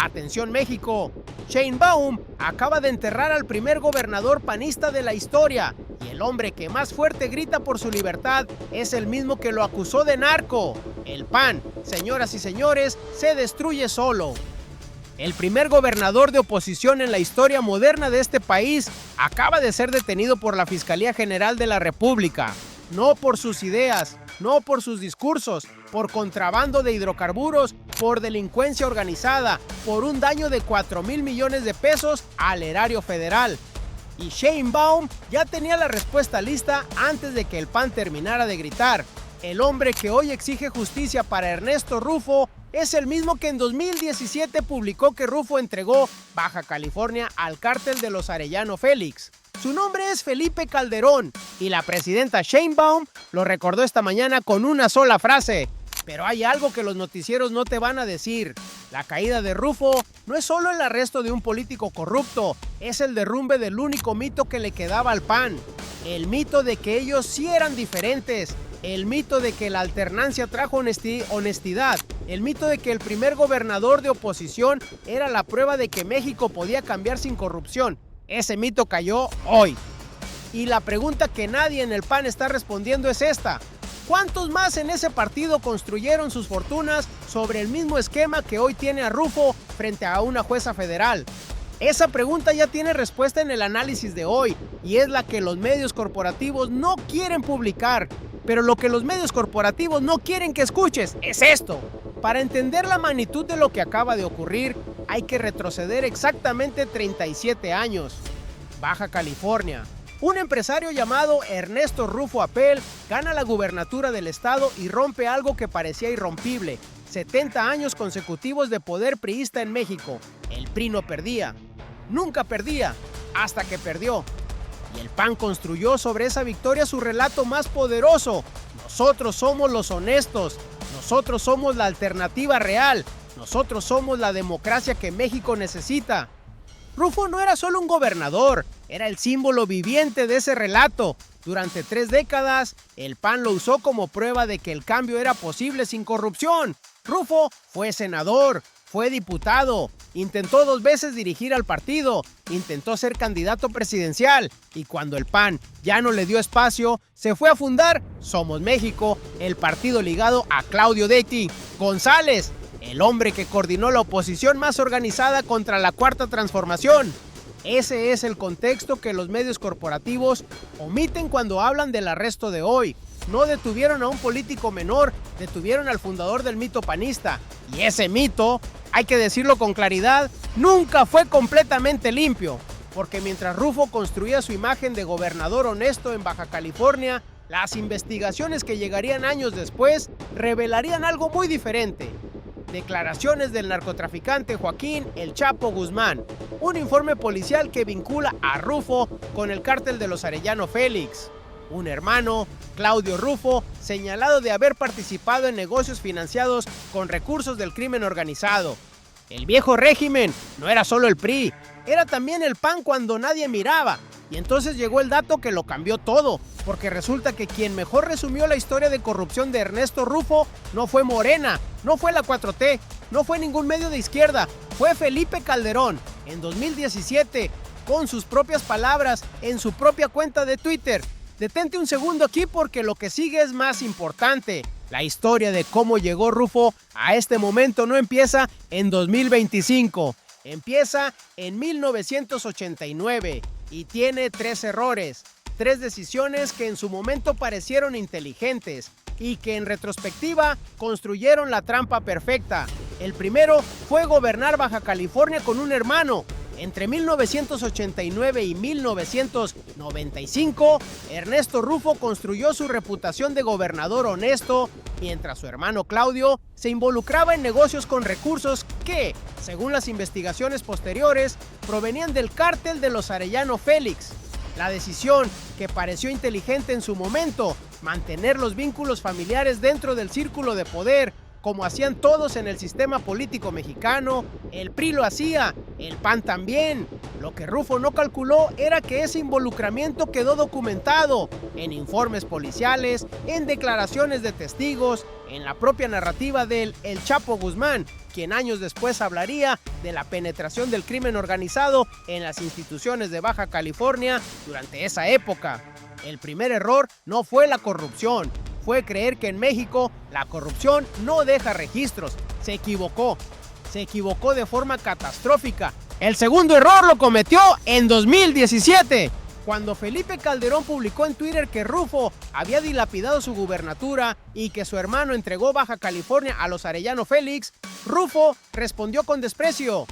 Atención México, Sheinbaum acaba de enterrar al primer gobernador panista de la historia y el hombre que más fuerte grita por su libertad es el mismo que lo acusó de narco. El PAN, señoras y señores, se destruye solo. El primer gobernador de oposición en la historia moderna de este país acaba de ser detenido por la Fiscalía General de la República. No por sus ideas, no por sus discursos, por contrabando de hidrocarburos, por delincuencia organizada, por un daño de 4,000 millones de pesos al erario federal. Y Sheinbaum ya tenía la respuesta lista antes de que el PAN terminara de gritar. El hombre que hoy exige justicia para Ernesto Rufo es el mismo que en 2017 publicó que Rufo entregó Baja California al cártel de los Arellano Félix. Su nombre es Felipe Calderón y la presidenta Sheinbaum lo recordó esta mañana con una sola frase. Pero hay algo que los noticieros no te van a decir. La caída de Rufo no es solo el arresto de un político corrupto, es el derrumbe del único mito que le quedaba al PAN. El mito de que ellos sí eran diferentes. El mito de que la alternancia trajo honestidad. El mito de que el primer gobernador de oposición era la prueba de que México podía cambiar sin corrupción. Ese mito cayó hoy. Y la pregunta que nadie en el PAN está respondiendo es esta. ¿Cuántos más en ese partido construyeron sus fortunas sobre el mismo esquema que hoy tiene a Rufo frente a una jueza federal? Esa pregunta ya tiene respuesta en el análisis de hoy y es la que los medios corporativos no quieren publicar. Pero lo que los medios corporativos no quieren que escuches es esto. Para entender la magnitud de lo que acaba de ocurrir, hay que retroceder exactamente 37 años. Baja California. Un empresario llamado Ernesto Rufo Apel gana la gubernatura del estado y rompe algo que parecía irrompible. 70 años consecutivos de poder priista en México. El PRI no perdía. Nunca perdía, hasta que perdió. Y el PAN construyó sobre esa victoria su relato más poderoso. Nosotros somos los honestos. Nosotros somos la alternativa real. Nosotros somos la democracia que México necesita. Rufo no era solo un gobernador, era el símbolo viviente de ese relato. Durante 3 décadas, el PAN lo usó como prueba de que el cambio era posible sin corrupción. Rufo fue senador, fue diputado, intentó 2 veces dirigir al partido, intentó ser candidato presidencial y cuando el PAN ya no le dio espacio, se fue a fundar Somos México, el partido ligado a Claudio Detti González, el hombre que coordinó la oposición más organizada contra la Cuarta Transformación. Ese es el contexto que los medios corporativos omiten cuando hablan del arresto de hoy. No detuvieron a un político menor, detuvieron al fundador del mito panista. Y ese mito, hay que decirlo con claridad, nunca fue completamente limpio. Porque mientras Rufo construía su imagen de gobernador honesto en Baja California, las investigaciones que llegarían años después revelarían algo muy diferente. Declaraciones del narcotraficante Joaquín El Chapo Guzmán, un informe policial que vincula a Rufo con el cártel de los Arellano Félix. Un hermano, Claudio Rufo, señalado de haber participado en negocios financiados con recursos del crimen organizado. El viejo régimen no era solo el PRI, era también el PAN cuando nadie miraba. Y entonces llegó el dato que lo cambió todo, porque resulta que quien mejor resumió la historia de corrupción de Ernesto Rufo no fue Morena, no fue la 4T, no fue ningún medio de izquierda, fue Felipe Calderón, en 2017, con sus propias palabras, en su propia cuenta de Twitter. Detente un segundo aquí porque lo que sigue es más importante. La historia de cómo llegó Rufo a este momento no empieza en 2025, empieza en 1989 y tiene 3 errores, 3 decisiones que en su momento parecieron inteligentes y que en retrospectiva construyeron la trampa perfecta. El primero fue gobernar Baja California con un hermano. Entre 1989 y 1995, Ernesto Rufo construyó su reputación de gobernador honesto, mientras su hermano Claudio se involucraba en negocios con recursos que, según las investigaciones posteriores, provenían del cártel de los Arellano Félix. La decisión, que pareció inteligente en su momento, mantener los vínculos familiares dentro del círculo de poder, como hacían todos en el sistema político mexicano, el PRI lo hacía, el PAN también. Lo que Rufo no calculó era que ese involucramiento quedó documentado en informes policiales, en declaraciones de testigos, en la propia narrativa del El Chapo Guzmán, quien años después hablaría de la penetración del crimen organizado en las instituciones de Baja California durante esa época. El primer error no fue la corrupción, fue creer que en México la corrupción no deja registros. Se equivocó de forma catastrófica. El segundo error lo cometió en 2017, cuando Felipe Calderón publicó en Twitter que Rufo había dilapidado su gubernatura y que su hermano entregó Baja California a los Arellano Félix. Rufo respondió con desprecio,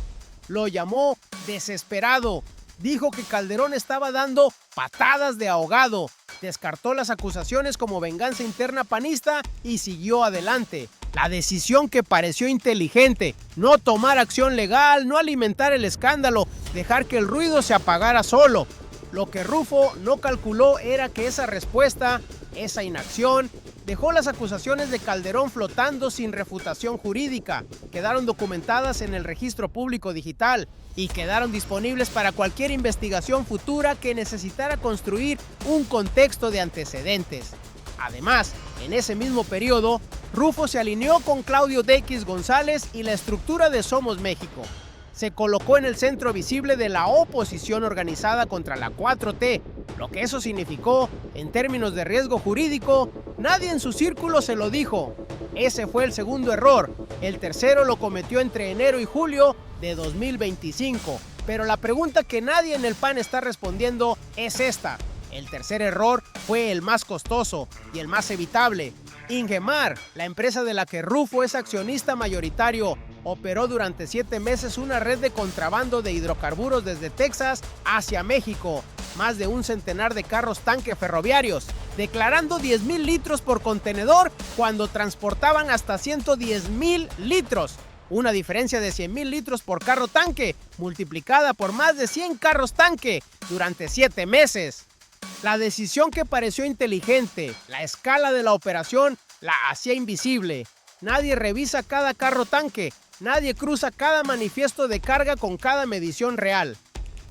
lo llamó desesperado, dijo que Calderón estaba dando patadas de ahogado, descartó las acusaciones como venganza interna panista y siguió adelante. La decisión que pareció inteligente, no tomar acción legal, no alimentar el escándalo, dejar que el ruido se apagara solo. Lo que Rufo no calculó era que esa respuesta, esa inacción, dejó las acusaciones de Calderón flotando sin refutación jurídica, quedaron documentadas en el registro público digital y quedaron disponibles para cualquier investigación futura que necesitara construir un contexto de antecedentes. Además, en ese mismo periodo, Rufo se alineó con Claudio X González y la estructura de Somos México. Se colocó en el centro visible de la oposición organizada contra la 4T, lo que eso significó en términos de riesgo jurídico. Nadie en su círculo se lo dijo. Ese fue el segundo error. El tercero lo cometió entre enero y julio de 2025. Pero la pregunta que nadie en el PAN está respondiendo es esta. El tercer error fue el más costoso y el más evitable. Ingemar, la empresa de la que Rufo es accionista mayoritario, operó durante 7 meses una red de contrabando de hidrocarburos desde Texas hacia México, más de un centenar de carros tanque ferroviarios, declarando 10,000 litros por contenedor cuando transportaban hasta 110,000 litros. Una diferencia de 100,000 litros por carro tanque, multiplicada por más de 100 carros tanque durante 7 meses. La decisión que pareció inteligente, la escala de la operación, la hacía invisible. Nadie revisa cada carro tanque, nadie cruza cada manifiesto de carga con cada medición real.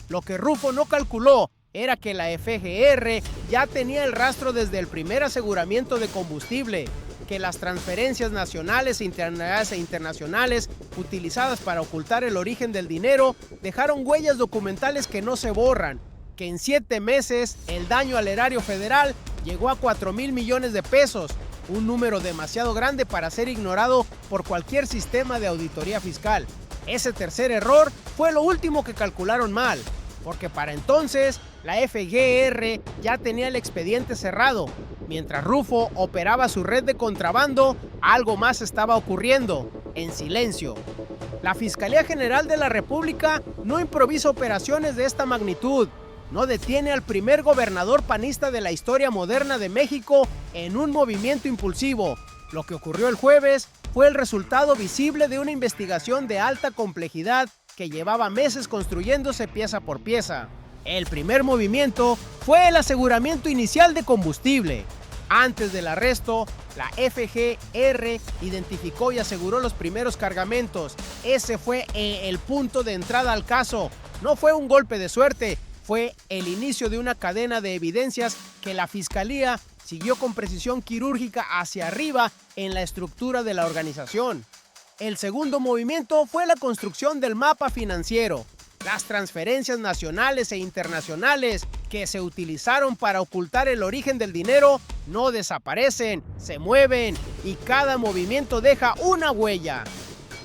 Lo que Rufo no calculó era que la FGR ya tenía el rastro desde el primer aseguramiento de combustible, que las transferencias nacionales e internacionales utilizadas para ocultar el origen del dinero dejaron huellas documentales que no se borran, que en 7 meses el daño al erario federal llegó a 4,000 millones de pesos, un número demasiado grande para ser ignorado por cualquier sistema de auditoría fiscal. Ese tercer error fue lo último que calcularon mal, porque para entonces la FGR ya tenía el expediente cerrado. Mientras Rufo operaba su red de contrabando, algo más estaba ocurriendo, en silencio. La Fiscalía General de la República no improvisa operaciones de esta magnitud. No detiene al primer gobernador panista de la historia moderna de México en un movimiento impulsivo. Lo que ocurrió el jueves fue el resultado visible de una investigación de alta complejidad que llevaba meses construyéndose pieza por pieza. El primer movimiento fue el aseguramiento inicial de combustible. Antes del arresto, la FGR identificó y aseguró los primeros cargamentos. Ese fue el punto de entrada al caso. No fue un golpe de suerte, fue el inicio de una cadena de evidencias que la Fiscalía siguió con precisión quirúrgica hacia arriba en la estructura de la organización. El segundo movimiento fue la construcción del mapa financiero. Las transferencias nacionales e internacionales que se utilizaron para ocultar el origen del dinero no desaparecen, se mueven y cada movimiento deja una huella.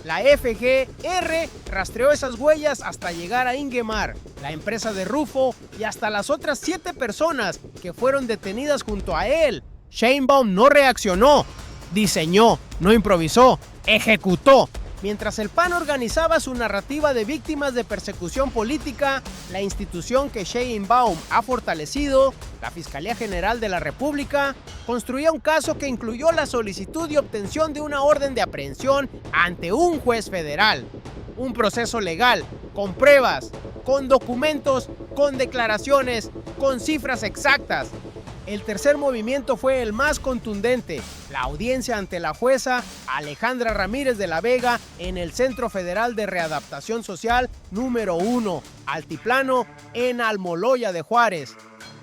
La FGR rastreó esas huellas hasta llegar a Ingemar, la empresa de Rufo, y hasta las otras 7 personas que fueron detenidas junto a él. Sheinbaum no reaccionó, diseñó, no improvisó, ejecutó. Mientras el PAN organizaba su narrativa de víctimas de persecución política, la institución que Sheinbaum ha fortalecido, la Fiscalía General de la República, construía un caso que incluyó la solicitud y obtención de una orden de aprehensión ante un juez federal. Un proceso legal, con pruebas, con documentos, con declaraciones, con cifras exactas. El tercer movimiento fue el más contundente, la audiencia ante la jueza Alejandra Ramírez de la Vega en el Centro Federal de Readaptación Social número 1, Altiplano, en Almoloya de Juárez.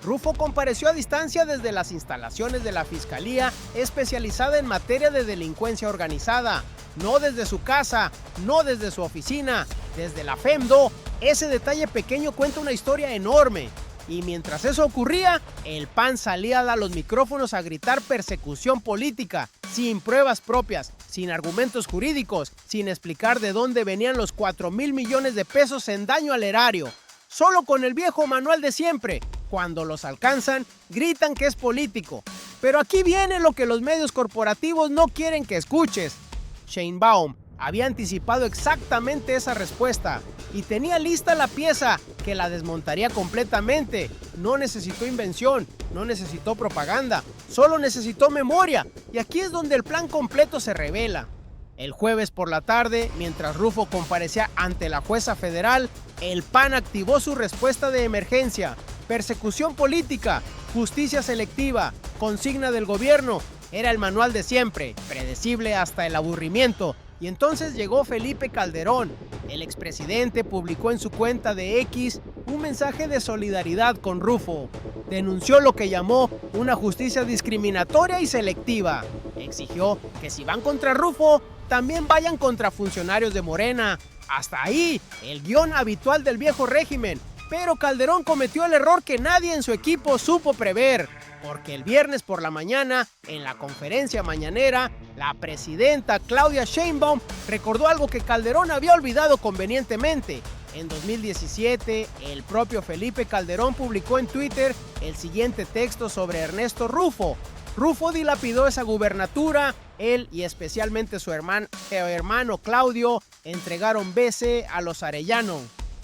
Rufo compareció a distancia desde las instalaciones de la Fiscalía especializada en materia de delincuencia organizada. no desde su casa, no desde su oficina, desde la FEMDO. Ese detalle pequeño cuenta una historia enorme. Y mientras eso ocurría, el PAN salía a los micrófonos a gritar persecución política, sin pruebas propias, sin argumentos jurídicos, sin explicar de dónde venían los 4,000 millones de pesos en daño al erario. Solo con el viejo manual de siempre. Cuando los alcanzan, gritan que es político. Pero aquí viene lo que los medios corporativos no quieren que escuches. Sheinbaum había anticipado exactamente esa respuesta y tenía lista la pieza que la desmontaría completamente. No necesitó invención, no necesitó propaganda, solo necesitó memoria. Y aquí es donde el plan completo se revela. El jueves por la tarde, mientras Rufo comparecía ante la jueza federal, el PAN activó su respuesta de emergencia. Persecución política, justicia selectiva, consigna del gobierno. Era el manual de siempre, predecible hasta el aburrimiento. Y entonces llegó Felipe Calderón. El expresidente publicó en su cuenta de X un mensaje de solidaridad con Rufo. Denunció lo que llamó una justicia discriminatoria y selectiva. Exigió que si van contra Rufo, también vayan contra funcionarios de Morena. Hasta ahí, el guión habitual del viejo régimen. Pero Calderón cometió el error que nadie en su equipo supo prever. Porque el viernes por la mañana, en la conferencia mañanera, la presidenta Claudia Sheinbaum recordó algo que Calderón había olvidado convenientemente. En 2017, el propio Felipe Calderón publicó en Twitter el siguiente texto sobre Ernesto Rufo. Rufo dilapidó esa gubernatura, él y especialmente su hermano Claudio entregaron BC a los Arellano.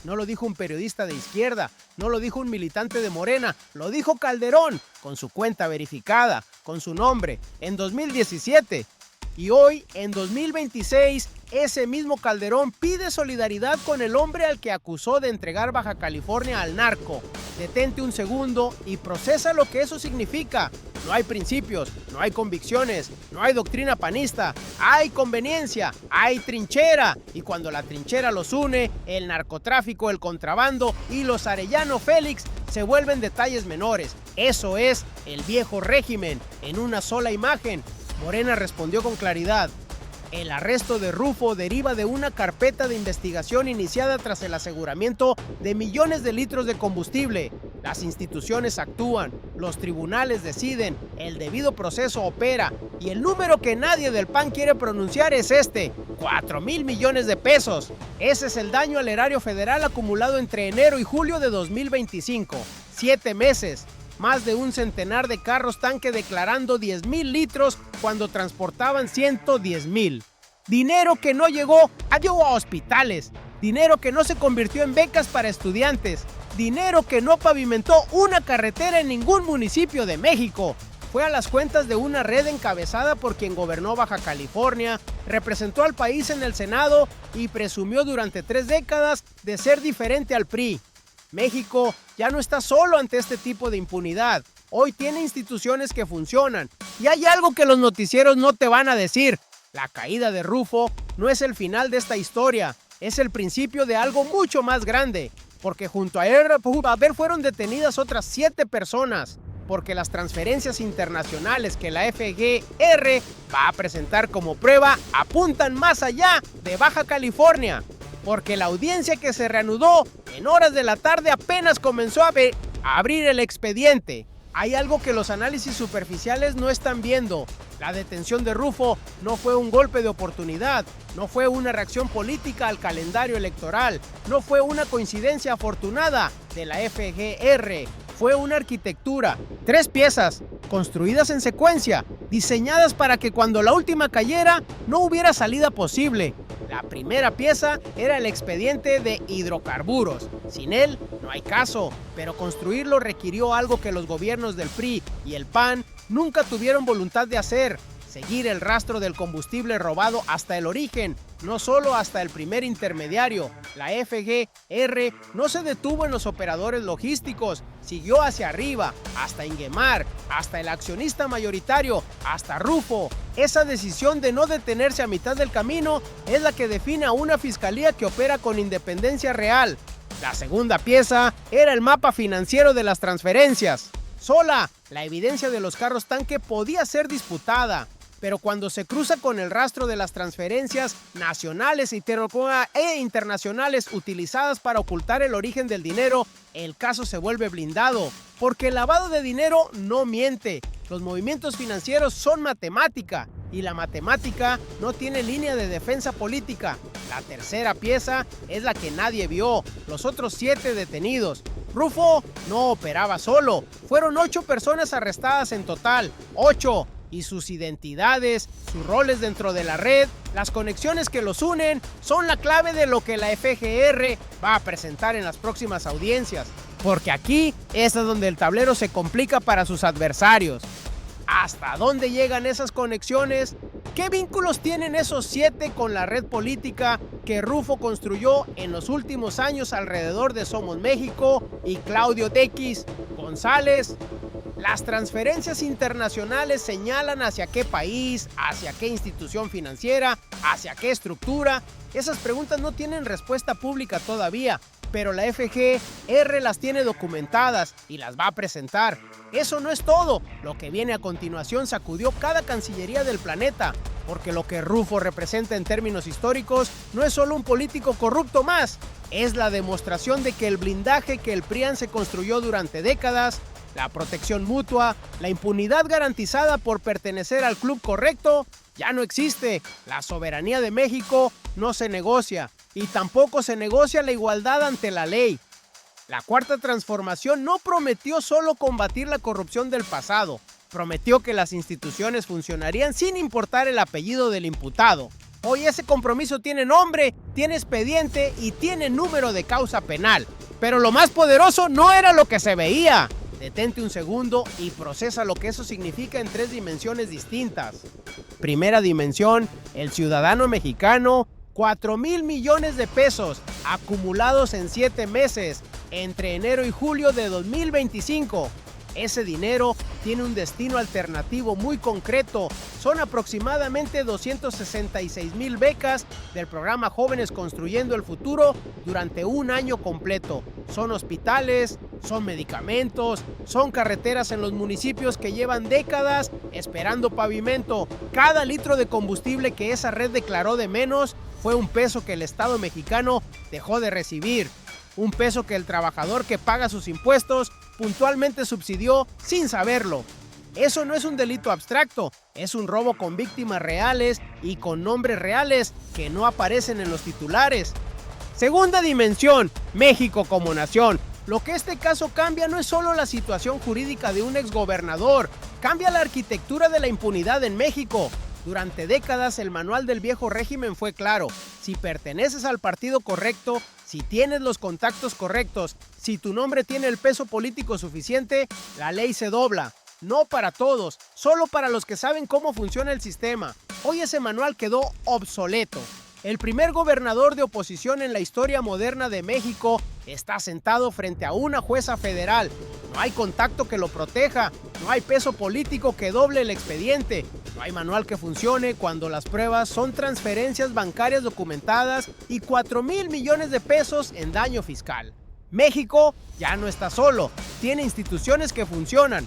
No lo dijo un periodista de izquierda, no lo dijo un militante de Morena, lo dijo Calderón, con su cuenta verificada, con su nombre, en 2017. Y hoy, en 2026, ese mismo Calderón pide solidaridad con el hombre al que acusó de entregar Baja California al narco. Detente un segundo y procesa lo que eso significa. No hay principios, no hay convicciones, no hay doctrina panista, hay conveniencia, hay trinchera. Y cuando la trinchera los une, el narcotráfico, el contrabando y los Arellano Félix se vuelven detalles menores. Eso es el viejo régimen, en una sola imagen. Morena respondió con claridad. El arresto de Rufo deriva de una carpeta de investigación iniciada tras el aseguramiento de millones de litros de combustible. Las instituciones actúan, los tribunales deciden, el debido proceso opera y el número que nadie del PAN quiere pronunciar es este, 4,000 millones de pesos. Ese es el daño al erario federal acumulado entre enero y julio de 2025, 7 meses. Más de un centenar de carros tanque declarando 10,000 litros cuando transportaban 110,000. Dinero que no llegó a hospitales. Dinero que no se convirtió en becas para estudiantes. Dinero que no pavimentó una carretera en ningún municipio de México. Fue a las cuentas de una red encabezada por quien gobernó Baja California, representó al país en el Senado y presumió durante 3 décadas de ser diferente al PRI. México ya no está solo ante este tipo de impunidad. Hoy tiene instituciones que funcionan. Y hay algo que los noticieros no te van a decir. La caída de Rufo no es el final de esta historia. Es el principio de algo mucho más grande. Porque junto a él fueron detenidas otras 7 personas. Porque las transferencias internacionales que la FGR va a presentar como prueba apuntan más allá de Baja California. Porque la audiencia que se reanudó en horas de la tarde apenas comenzó a abrir el expediente. Hay algo que los análisis superficiales no están viendo. La detención de Rufo no fue un golpe de oportunidad, no fue una reacción política al calendario electoral, no fue una coincidencia afortunada de la FGR. Fue una arquitectura, 3 piezas, construidas en secuencia, diseñadas para que cuando la última cayera no hubiera salida posible. La primera pieza era el expediente de hidrocarburos. Sin él no hay caso, pero construirlo requirió algo que los gobiernos del PRI y el PAN nunca tuvieron voluntad de hacer: seguir el rastro del combustible robado hasta el origen, no solo hasta el primer intermediario. La FGR no se detuvo en los operadores logísticos, siguió hacia arriba, hasta Ingemar, hasta el accionista mayoritario, hasta Rufo. Esa decisión de no detenerse a mitad del camino es la que define a una fiscalía que opera con independencia real. La segunda pieza era el mapa financiero de las transferencias. Sola, la evidencia de los carros tanque podía ser disputada. pero cuando se cruza con el rastro de las transferencias nacionales e internacionales utilizadas para ocultar el origen del dinero, el caso se vuelve blindado, porque el lavado de dinero no miente. Los movimientos financieros son matemática, y la matemática no tiene línea de defensa política. La tercera pieza es la que nadie vio, los otros 7 detenidos. Rufo no operaba solo, fueron 8 personas arrestadas en total, 8, y sus identidades, sus roles dentro de la red, las conexiones que los unen, son la clave de lo que la FGR va a presentar en las próximas audiencias, porque aquí es donde el tablero se complica para sus adversarios. ¿Hasta dónde llegan esas conexiones? ¿Qué vínculos tienen esos 7 con la red política que Rufo construyó en los últimos años alrededor de Somos México y Claudio X González? Las transferencias internacionales señalan hacia qué país, hacia qué institución financiera, hacia qué estructura. Esas preguntas no tienen respuesta pública todavía, pero la FGR las tiene documentadas y las va a presentar. Eso no es todo. Lo que viene a continuación sacudió cada cancillería del planeta, porque lo que Rufo representa en términos históricos no es solo un político corrupto más, es la demostración de que el blindaje que el PRIAN se construyó durante décadas, la protección mutua, la impunidad garantizada por pertenecer al club correcto, ya no existe. La soberanía de México no se negocia, y tampoco se negocia la igualdad ante la ley. La Cuarta Transformación no prometió solo combatir la corrupción del pasado, prometió que las instituciones funcionarían sin importar el apellido del imputado. Hoy ese compromiso tiene nombre, tiene expediente y tiene número de causa penal. Pero lo más poderoso no era lo que se veía. Detente un segundo y procesa lo que eso significa en 3 dimensiones distintas. Primera dimensión, el ciudadano mexicano, 4,000 millones de pesos acumulados en 7 meses, entre enero y julio de 2025. Ese dinero tiene un destino alternativo muy concreto. Son aproximadamente 266,000 becas del programa Jóvenes Construyendo el Futuro durante un año completo. Son hospitales, son medicamentos, son carreteras en los municipios que llevan décadas esperando pavimento. Cada litro de combustible que esa red declaró de menos fue un peso que el Estado mexicano dejó de recibir. Un peso que el trabajador que paga sus impuestos puntualmente subsidió sin saberlo. Eso no es un delito abstracto, es un robo con víctimas reales y con nombres reales que no aparecen en los titulares. Segunda dimensión, México como nación. Lo que este caso cambia no es solo la situación jurídica de un exgobernador, cambia la arquitectura de la impunidad en México. Durante décadas el manual del viejo régimen fue claro: si perteneces al partido correcto, si tienes los contactos correctos, si tu nombre tiene el peso político suficiente, la ley se dobla. No para todos, solo para los que saben cómo funciona el sistema. Hoy ese manual quedó obsoleto. El primer gobernador de oposición en la historia moderna de México está sentado frente a una jueza federal. No hay contacto que lo proteja, no hay peso político que doble el expediente, no hay manual que funcione cuando las pruebas son transferencias bancarias documentadas y 4,000 millones de pesos en daño fiscal. México ya no está solo, tiene instituciones que funcionan.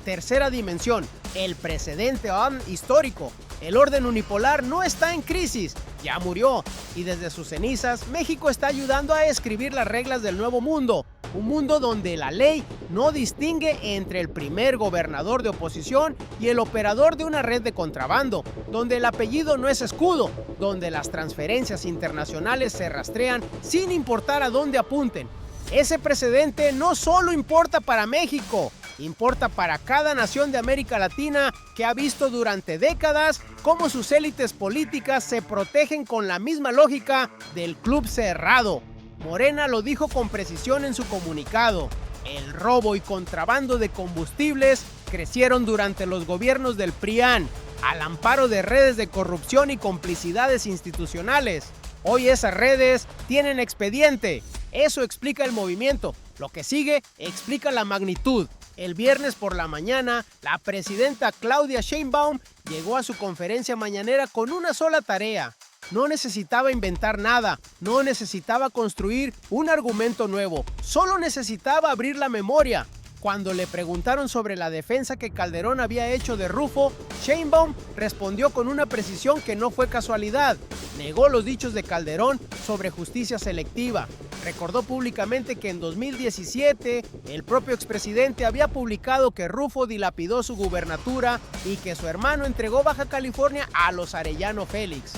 Tercera dimensión, el precedente histórico. El orden unipolar no está en crisis, ya murió, y desde sus cenizas México está ayudando a escribir las reglas del nuevo mundo, un mundo donde la ley no distingue entre el primer gobernador de oposición y el operador de una red de contrabando, donde el apellido no es escudo, donde las transferencias internacionales se rastrean sin importar a dónde apunten. Ese precedente no solo importa para México, importa para cada nación de América Latina que ha visto durante décadas cómo sus élites políticas se protegen con la misma lógica del club cerrado. Morena lo dijo con precisión en su comunicado: el robo y contrabando de combustibles crecieron durante los gobiernos del PRIAN, al amparo de redes de corrupción y complicidades institucionales. Hoy esas redes tienen expediente. Eso explica el movimiento. Lo que sigue explica la magnitud. El viernes por la mañana, la presidenta Claudia Sheinbaum llegó a su conferencia mañanera con una sola tarea. No necesitaba inventar nada, no necesitaba construir un argumento nuevo, solo necesitaba abrir la memoria. Cuando le preguntaron sobre la defensa que Calderón había hecho de Rufo, Sheinbaum respondió con una precisión que no fue casualidad. Negó los dichos de Calderón sobre justicia selectiva. Recordó públicamente que en 2017 el propio expresidente había publicado que Rufo dilapidó su gubernatura y que su hermano entregó Baja California a los Arellano Félix.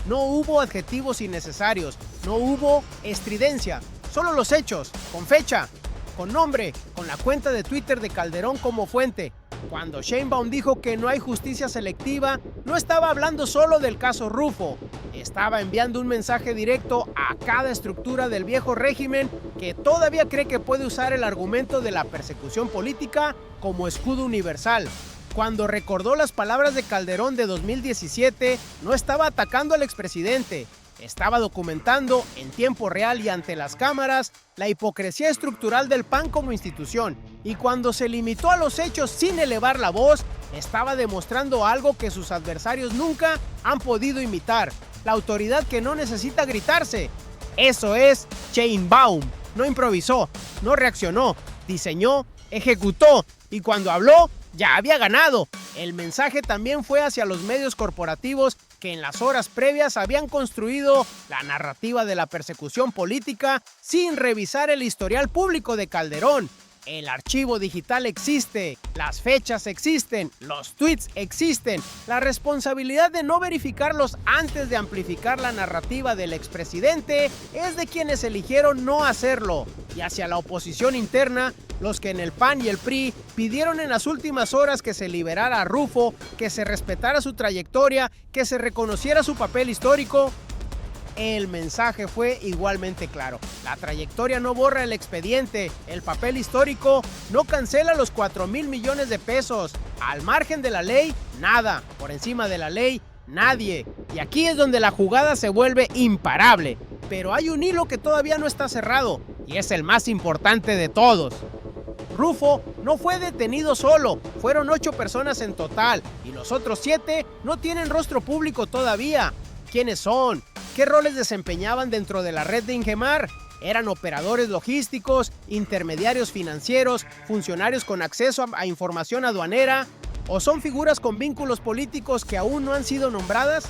No hubo adjetivos innecesarios, no hubo estridencia, solo los hechos, con fecha, con nombre, con la cuenta de Twitter de Calderón como fuente. Cuando Sheinbaum dijo que no hay justicia selectiva, no estaba hablando solo del caso Rufo, estaba enviando un mensaje directo a cada estructura del viejo régimen que todavía cree que puede usar el argumento de la persecución política como escudo universal. Cuando recordó las palabras de Calderón de 2017, no estaba atacando al expresidente, estaba documentando en tiempo real y ante las cámaras la hipocresía estructural del PAN como institución. Y cuando se limitó a los hechos sin elevar la voz, estaba demostrando algo que sus adversarios nunca han podido imitar: la autoridad que no necesita gritarse. Eso es Sheinbaum. No improvisó, no reaccionó, diseñó, ejecutó, y cuando habló, ya había ganado. El mensaje también fue hacia los medios corporativos que en las horas previas habían construido la narrativa de la persecución política sin revisar el historial público de Calderón. El archivo digital existe, las fechas existen, los tweets existen. La responsabilidad de no verificarlos antes de amplificar la narrativa del expresidente es de quienes eligieron no hacerlo. Y hacia la oposición interna, los que en el PAN y el PRI pidieron en las últimas horas que se liberara a Rufo, que se respetara su trayectoria, que se reconociera su papel histórico, el mensaje fue igualmente claro. La trayectoria no borra el expediente, el papel histórico no cancela los 4,000 millones de pesos. Al margen de la ley, nada. Por encima de la ley, nadie. Y aquí es donde la jugada se vuelve imparable. Pero hay un hilo que todavía no está cerrado, y es el más importante de todos. Rufo no fue detenido solo, fueron 8 personas en total, y los otros 7 no tienen rostro público todavía. ¿Quiénes son? ¿Qué roles desempeñaban dentro de la red de Ingemar? ¿Eran operadores logísticos, intermediarios financieros, funcionarios con acceso a información aduanera? ¿O son figuras con vínculos políticos que aún no han sido nombradas?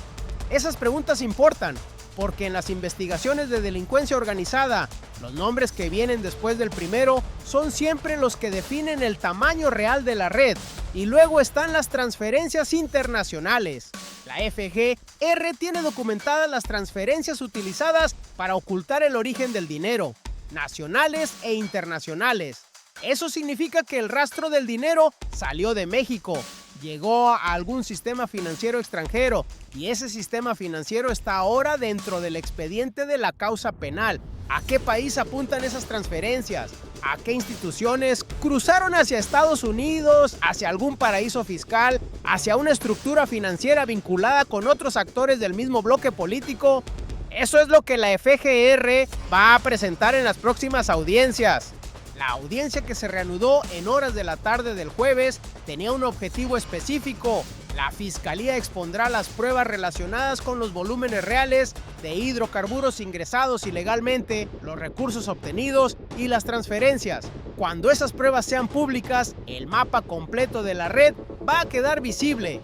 Esas preguntas importan, porque en las investigaciones de delincuencia organizada, los nombres que vienen después del primero son siempre los que definen el tamaño real de la red. Y luego están las transferencias internacionales. La FGR tiene documentadas las transferencias utilizadas para ocultar el origen del dinero, nacionales e internacionales. Eso significa que el rastro del dinero salió de México, llegó a algún sistema financiero extranjero, y ese sistema financiero está ahora dentro del expediente de la causa penal. ¿A qué país apuntan esas transferencias? ¿A qué instituciones cruzaron hacia Estados Unidos, hacia algún paraíso fiscal, hacia una estructura financiera vinculada con otros actores del mismo bloque político? Eso es lo que la FGR va a presentar en las próximas audiencias. La audiencia, que se reanudó en horas de la tarde del jueves, tenía un objetivo específico. La Fiscalía expondrá las pruebas relacionadas con los volúmenes reales de hidrocarburos ingresados ilegalmente, los recursos obtenidos y las transferencias. Cuando esas pruebas sean públicas, el mapa completo de la red va a quedar visible.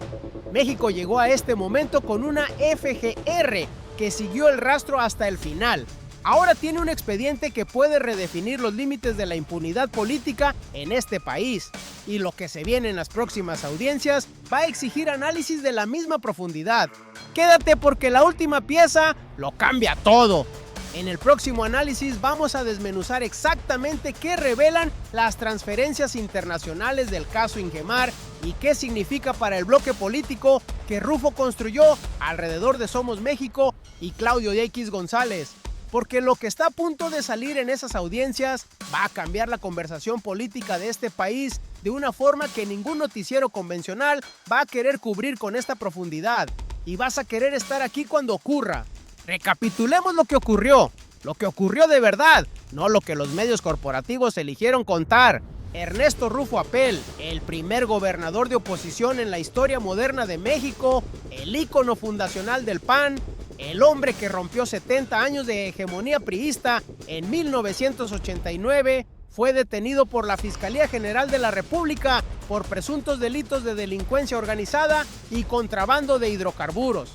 México llegó a este momento con una FGR que siguió el rastro hasta el final. Ahora tiene un expediente que puede redefinir los límites de la impunidad política en este país. Y lo que se viene en las próximas audiencias va a exigir análisis de la misma profundidad. Quédate, porque la última pieza lo cambia todo. En el próximo análisis vamos a desmenuzar exactamente qué revelan las transferencias internacionales del caso Ingemar y qué significa para el bloque político que Rufo construyó alrededor de Somos México y Claudio X González. Porque lo que está a punto de salir en esas audiencias va a cambiar la conversación política de este país de una forma que ningún noticiero convencional va a querer cubrir con esta profundidad. Y vas a querer estar aquí cuando ocurra. Recapitulemos lo que ocurrió de verdad, no lo que los medios corporativos eligieron contar. Ernesto Rufo Apel, el primer gobernador de oposición en la historia moderna de México, el ícono fundacional del PAN, el hombre que rompió 70 años de hegemonía priista en 1989, fue detenido por la Fiscalía General de la República por presuntos delitos de delincuencia organizada y contrabando de hidrocarburos.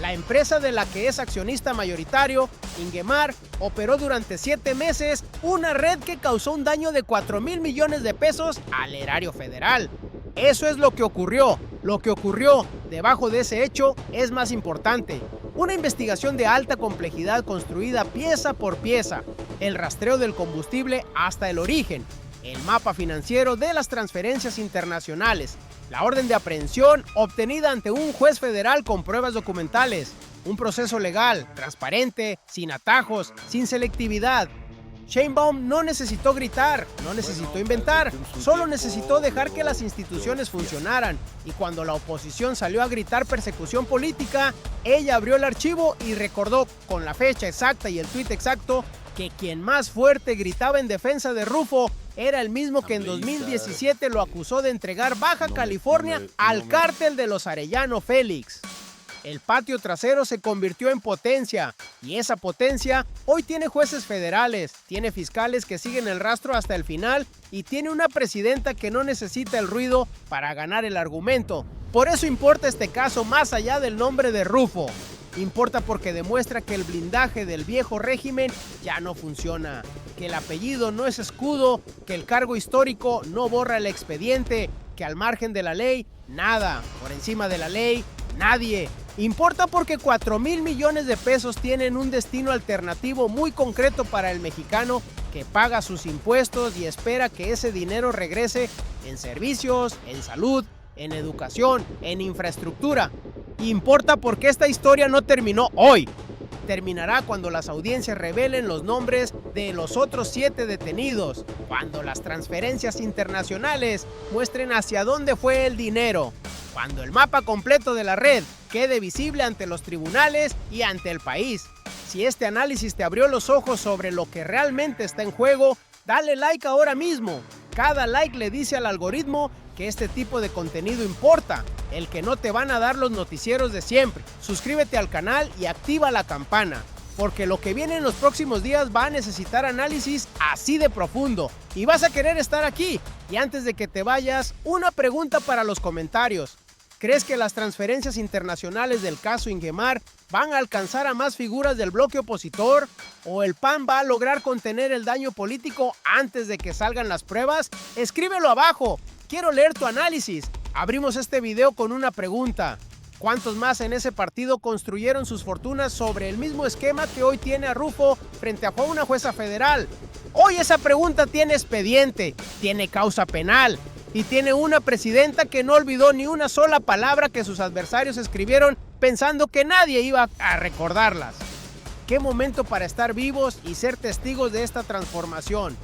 La empresa de la que es accionista mayoritario, Ingemar, operó durante 7 meses una red que causó un daño de 4,000 millones de pesos al erario federal. Eso es lo que ocurrió. Lo que ocurrió debajo de ese hecho es más importante. Una investigación de alta complejidad construida pieza por pieza, el rastreo del combustible hasta el origen, el mapa financiero de las transferencias internacionales, la orden de aprehensión obtenida ante un juez federal con pruebas documentales, un proceso legal, transparente, sin atajos, sin selectividad. Sheinbaum no necesitó gritar, no necesitó inventar, solo necesitó dejar que las instituciones funcionaran. Y cuando la oposición salió a gritar persecución política, ella abrió el archivo y recordó con la fecha exacta y el tuit exacto que quien más fuerte gritaba en defensa de Rufo era el mismo que en 2017 lo acusó de entregar Baja California al cártel de los Arellano Félix. El patio trasero se convirtió en potencia, y esa potencia hoy tiene jueces federales, tiene fiscales que siguen el rastro hasta el final y tiene una presidenta que no necesita el ruido para ganar el argumento. Por eso importa este caso más allá del nombre de Rufo. Importa porque demuestra que el blindaje del viejo régimen ya no funciona, que el apellido no es escudo, que el cargo histórico no borra el expediente, que al margen de la ley, nada, por encima de la ley, nadie. Importa porque 4,000 millones de pesos tienen un destino alternativo muy concreto para el mexicano que paga sus impuestos y espera que ese dinero regrese en servicios, en salud, en educación, en infraestructura. Importa porque esta historia no terminó hoy. Terminará cuando las audiencias revelen los nombres de los otros 7 detenidos, cuando las transferencias internacionales muestren hacia dónde fue el dinero, cuando el mapa completo de la red quede visible ante los tribunales y ante el país. Si este análisis te abrió los ojos sobre lo que realmente está en juego, dale like ahora mismo. Cada like le dice al algoritmo que este tipo de contenido importa, el que no te van a dar los noticieros de siempre. Suscríbete al canal y activa la campana, porque lo que viene en los próximos días va a necesitar análisis así de profundo y vas a querer estar aquí. Y antes de que te vayas, una pregunta para los comentarios. ¿Crees que las transferencias internacionales del caso Ingemar van a alcanzar a más figuras del bloque opositor? ¿O el PAN va a lograr contener el daño político antes de que salgan las pruebas? Escríbelo abajo. Quiero leer tu análisis. Abrimos este video con una pregunta. ¿Cuántos más en ese partido construyeron sus fortunas sobre el mismo esquema que hoy tiene a Rufo frente a una jueza federal? Hoy esa pregunta tiene expediente, tiene causa penal y tiene una presidenta que no olvidó ni una sola palabra que sus adversarios escribieron pensando que nadie iba a recordarlas. Qué momento para estar vivos y ser testigos de esta transformación.